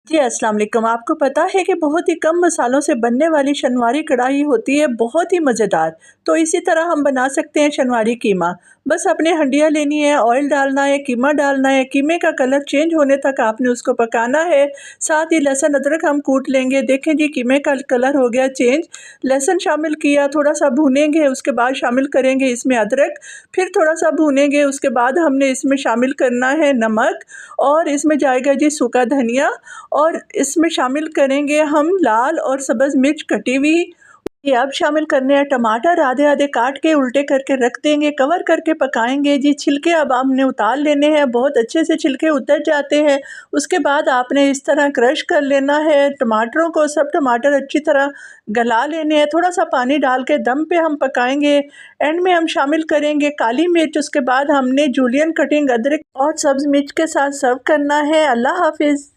जी अस्सलाम वालेकुम। आपको पता है कि बहुत ही कम मसालों से बनने वाली शनवारी कढ़ाई होती है बहुत ही मज़ेदार। तो इसी तरह हम बना सकते हैं शनवारी कीमा। बस अपने हंडिया लेनी है, ऑयल डालना है, कीमा डालना है, कीमे का कलर चेंज होने तक आपने उसको पकाना है। साथ ही लहसुन अदरक हम कूट लेंगे। देखें जी कीमे का कलर हो गया चेंज। लहसुन शामिल किया, थोड़ा सा भूनेंगे, उसके बाद शामिल करेंगे इसमें अदरक, फिर थोड़ा सा भूनेंगे, उसके बाद हमने इसमें शामिल करना है नमक और इसमें जाएगा जी सूखा धनिया और इसमें शामिल करेंगे हम लाल और सब्ज़ मिर्च कटी हुई। ये अब शामिल करने हैं टमाटर, आधे आधे काट के उल्टे करके रख देंगे, कवर करके पकाएंगे जी। छिलके अब हमने उतार लेने हैं, बहुत अच्छे से छिलके उतर जाते हैं। उसके बाद आपने इस तरह क्रश कर लेना है टमाटरों को, सब टमाटर अच्छी तरह गला लेने हैं। थोड़ा सा पानी डाल के दम पे हम पकाएंगे। एंड में हम शामिल करेंगे काली मिर्च, उसके बाद हमने जूलियन कटिंग अदरक और सब्ज़ मिर्च के साथ सर्व करना है। अल्लाह हाफिज़।